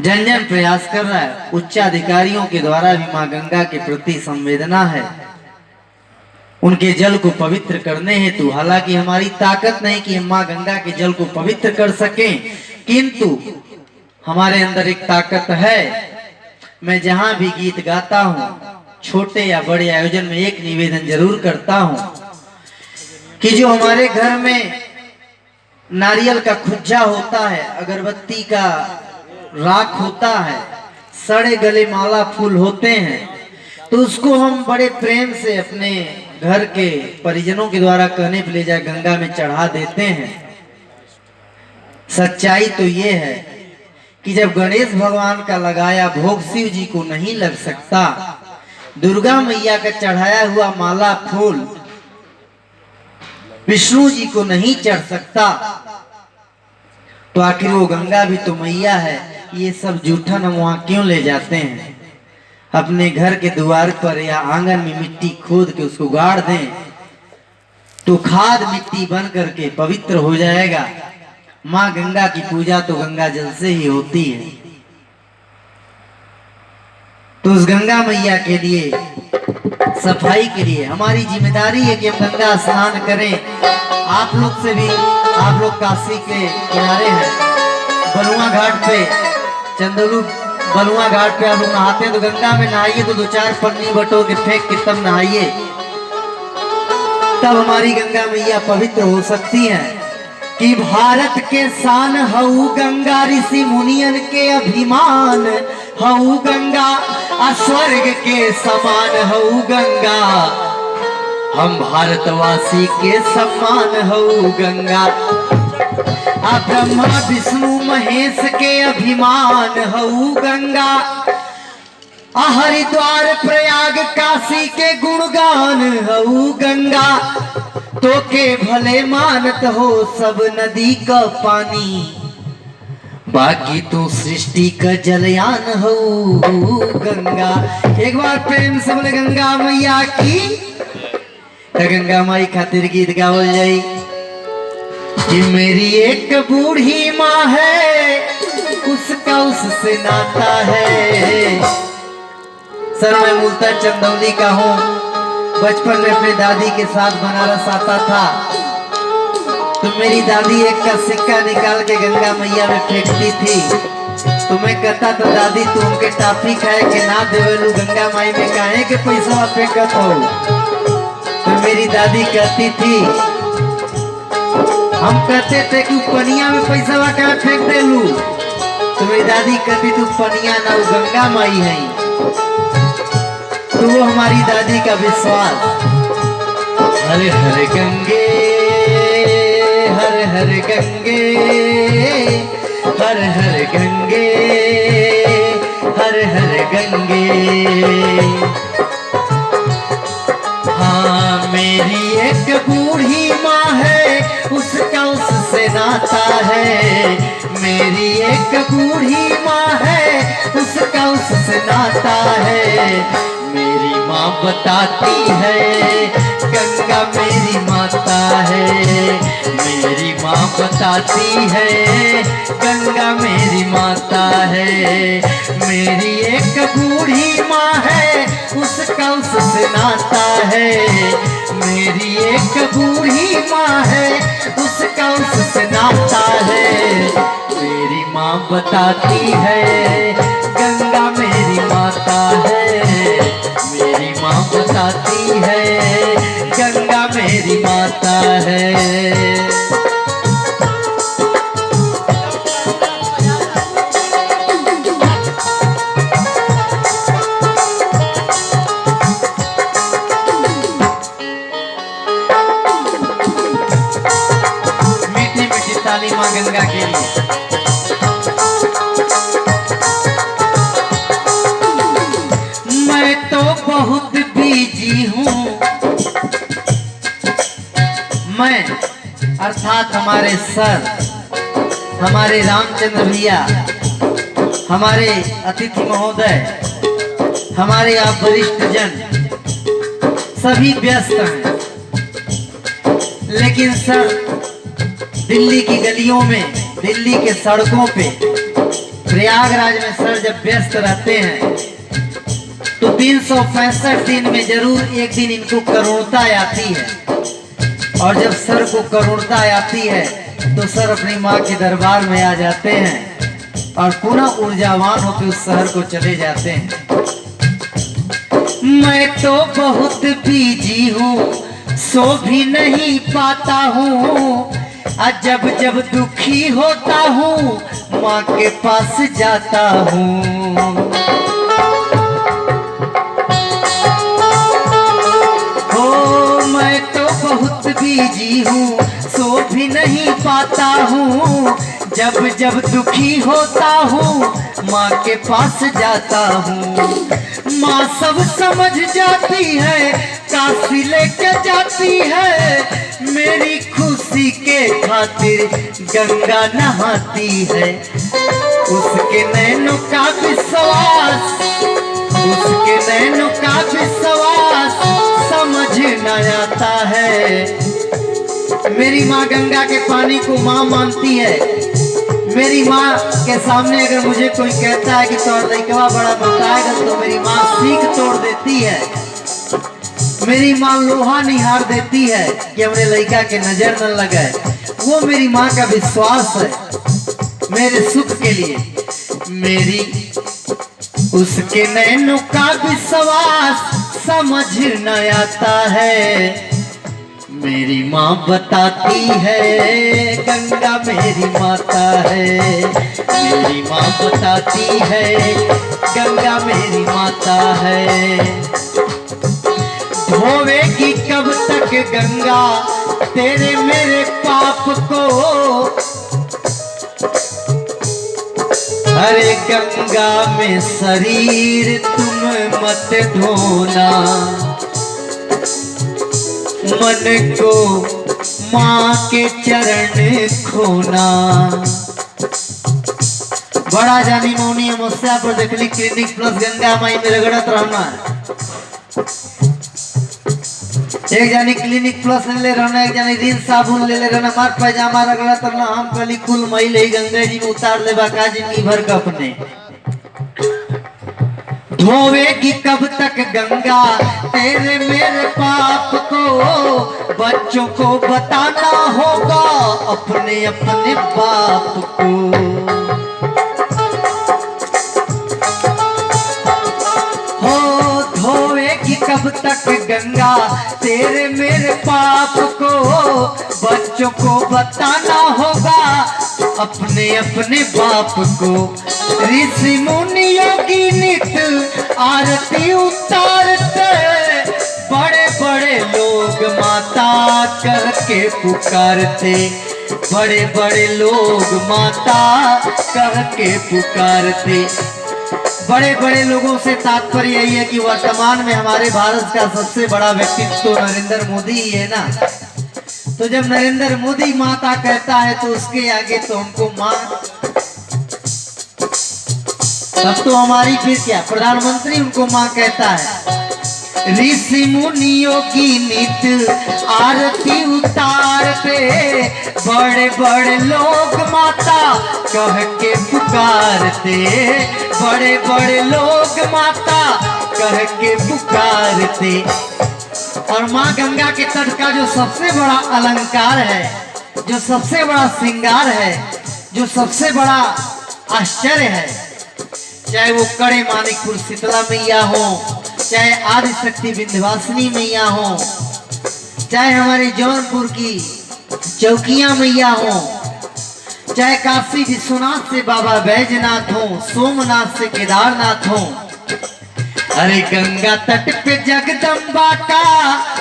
जन जन प्रयास कर रहा है। उच्चाधिकारियों के द्वारा भी माँ गंगा के प्रति संवेदना है, उनके जल को पवित्र करने हेतु। हालांकि हमारी ताकत नहीं कि हम माँ गंगा के जल को पवित्र कर सकें, किंतु हमारे अंदर एक ताकत है। मैं जहां भी गीत गाता हूं, छोटे या बड़े आयोजन में एक निवेदन जरूर करता हूं कि जो हमारे घर में नारियल का खुज्जा होता है, अगरबत्ती का राख होता है, सड़े गले माला फूल होते हैं, तो उसको हम बड़े प्रेम से अपने घर के परिजनों के द्वारा कहने पे ले जाए गंगा में चढ़ा देते हैं। सच्चाई तो ये है कि जब गणेश भगवान का लगाया भोग शिव जी को नहीं लग सकता, दुर्गा मैया का चढ़ाया हुआ माला फूल विष्णु जी को नहीं चढ़ सकता, तो आखिर वो गंगा भी तो मैया है। ये सब जूठन हम वहां क्यों ले जाते हैं? अपने घर के द्वार पर या आंगन में मिट्टी खोद के उसको गाड़ दें, तो खाद मिट्टी बन करके पवित्र हो जाएगा। माँ गंगा की पूजा तो गंगा जल से ही होती है। तो उस गंगा मैया के लिए, सफाई के लिए हमारी जिम्मेदारी है कि हम गंगा स्नान करें। आप लोग से भी, आप लोग काशी के किनारे हैं, बलुआ घाट पे, चंदलू बलुआ घाट पे आप लोग नहाते हैं, तो गंगा में नहाइए तो 2-4 पन्नी बटो के फेंक के तब नहाइए, तब हमारी गंगा मैया पवित्र हो सकती है। कि भारत के शान हऊ गंगा, ऋषि मुनियन के अभिमान हऊ गंगा, स्वर्ग के समान हऊ गंगा, हम भारतवासी के सम्मान हऊ गंगा। ब्रह्मा विष्णु महेश के अभिमान हऊ गंगा, हरिद्वार प्रयाग काशी के गुणगान हऊ गंगा, तो के भले मानत हो सब नदी का पानी, बाकी तो सृष्टि का जलयान हो गंगा। एक बार प्रेम से बोले गंगा मैया की। तो गंगा माई खातिर गीत गावल जाई कि मेरी एक बूढ़ी माँ है, उसका उससे नाता है। सर मैं मूलतः चंदौली का हूँ, बचपन में अपने दादी के साथ बनारस आता था, तो मेरी दादी एक का सिक्का निकाल के गंगा मैया में फेंकती थी, तो मैं कहता था दादी तू उनके टाफी खाए के ना देवलू गंगा माई में काहे के पैसा फेंकत हो। तो मेरी दादी कहती थी, हम कहते थे कि पनिया में पैसा कहाँ फेंक दे लू, तो मेरी दादी कहती तू पनिया ना वो गंगा माई है। तो वो हमारी दादी का विश्वास। हरे हरे गंगे हर हर गंगे, हर हर गंगे, हर हर गंगे। हाँ मेरी एक बूढ़ी माँ है, उसका उससे नाता है। मेरी एक बूढ़ी माँ है, उसका उससे नाता है। मेरी माँ बताती है गंगा मेरी माता है। मेरी माँ बताती है गंगा मेरी माता है। मेरी एक बूढ़ी माँ है, उसका उससे नाता है। मेरी एक बूढ़ी माँ है, उसका उससे नाता है। मेरी माँ बताती है गंगा मेरी माता है। मेरी माँ बताती है गंगा मेरी माता है। मीठी मीठी ताली माँ गंगा के लिए। मैं तो बहुत बिजी हूँ, मैं अर्थात हमारे सर, हमारे रामचंद्र भैया, हमारे अतिथि महोदय, हमारे आप वरिष्ठ जन सभी व्यस्त हैं। लेकिन सर दिल्ली की गलियों में, दिल्ली के सड़कों पे प्रयागराज में सर जब व्यस्त रहते हैं तो 365 दिन में जरूर एक दिन इनको करुणता आती है, और जब सर को करुणता आती है तो सर अपनी माँ के दरबार में आ जाते हैं और पुनः ऊर्जावान होकर उस शहर को चले जाते हैं। मैं तो बहुत बिजी हूँ, सो भी नहीं पाता हूँ, जब जब दुखी होता हूँ माँ के पास जाता हूँ। मैं तो बहुत बिजी हूँ, सो भी नहीं पाता हूँ, जब जब दुखी होता हूँ माँ के पास जाता हूँ। माँ सब समझ जाती है, काशी लेके जाती है, मेरी खुशी के खातिर गंगा नहाती है। उसके नैनों का विश्वास, उसके नैनों का विश्वास समझ न आता है। मेरी माँ गंगा के पानी को माँ मानती है। मेरी माँ के सामने अगर मुझे कोई कहता है कि तोड़ लइकवा बड़ा बताएगा, तो मेरी माँ सीख तोड़ देती है। मेरी माँ लोहा निहार देती है कि हमने लइका के नजर न लगे। वो मेरी माँ का विश्वास है मेरे सुख के लिए। मेरी उसके नैनों का विश्वास समझ न आता है। मेरी माँ बताती है गंगा मेरी माता है, मेरी माँ बताती है गंगा मेरी माता है। धोवेगी कब तक गंगा तेरे मेरे पाप को, अरे गंगा में शरीर तुम मत धोना, मन को माँ के चरण खोना। बड़ा जानी मौनी मुस्या पर देखली क्लिनिक प्लस गंगा माई में रगड़त रहना। एक जानी क्लिनिक प्लस ले रहना, एक जानी रिन साबुन ले रहना, मार पैजामा रगड़त रहना। हम कली कुल मई गंगा जी में उतार ले बाका जिंदगी भर का अपने। धोवेगी कब तक गंगा तेरे मेरे पाप को, बच्चों को बताना होगा अपने अपने बाप को। हो धोवेगी कब तक गंगा तेरे मेरे पाप को, बच्चों को बताना होगा अपने अपने बाप को। ऋषि मुनि योगी नित आरती उतारते, बड़े बड़े लोग माता कह के पुकारते, बड़े बड़े लोग माता कह के पुकारते। बड़े बड़े लोगों से तात्पर्य यही है कि वर्तमान में हमारे भारत का सबसे बड़ा व्यक्तित्व तो नरेंद्र मोदी ही है ना। तो जब नरेंद्र मोदी माता कहता है तो उसके आगे तो हमको माँ, तब तो हमारी फिर क्या, प्रधानमंत्री उनको माँ कहता है। ऋषि मुनियों की नित आरती उतारते, बड़े बड़े लोग माता कह के पुकारते, बड़े बड़े लोग माता कह के पुकारते। और माँ गंगा के तट का जो सबसे बड़ा अलंकार है, जो सबसे बड़ा श्रृंगार है, जो सबसे बड़ा आश्चर्य है, चाहे वो कड़े मानिकपुर शीतला मैया हो, चाहे आदिशक्ति विंध्यवासिनी मैया हो, चाहे हमारे जौनपुर की चौकिया मैया हो, चाहे काशी विश्वनाथ से बाबा बैजनाथ हो, सोमनाथ से केदारनाथ हो, अरे गंगा तट पे जगदम्बा का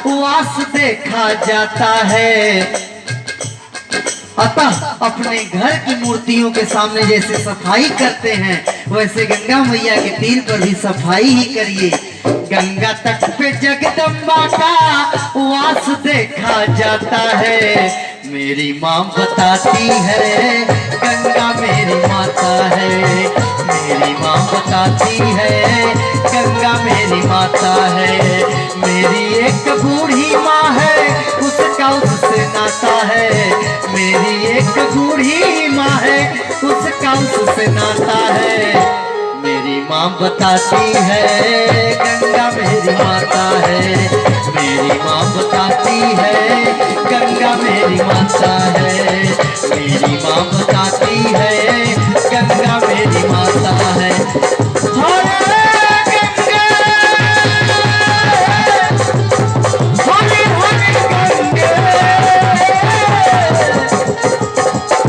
वास देखा जाता है। अतः अपने घर की मूर्तियों के सामने जैसे सफाई करते हैं, वैसे गंगा मैया के तीर पर भी सफाई ही करिए। गंगा तट पे जगदम्बा का वास देखा जाता है। मेरी माँ बताती है गंगा मेरी माता है, मेरी माँ बताती है गंगा मेरी माता है। मेरी एक बूढ़ी माँ है, उसका उससे नाता है, मेरी एक बूढ़ी माँ है, उसका मेरा उससे नाता है। मेरी माँ बताती है गंगा मेरी माता है। मेरी माँ बताती है गंगा मेरी माता है। मेरी माँ बताती है गंगा मेरी माता है। हरे गंगे हरे हरे गंगे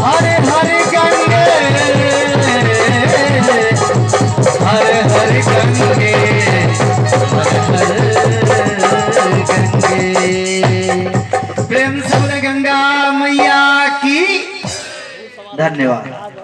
हरे हरे गंगे हरे हरे गंगे हरे हरे गंगे। प्रेम से बोले गंगा मैया की। धन्यवाद।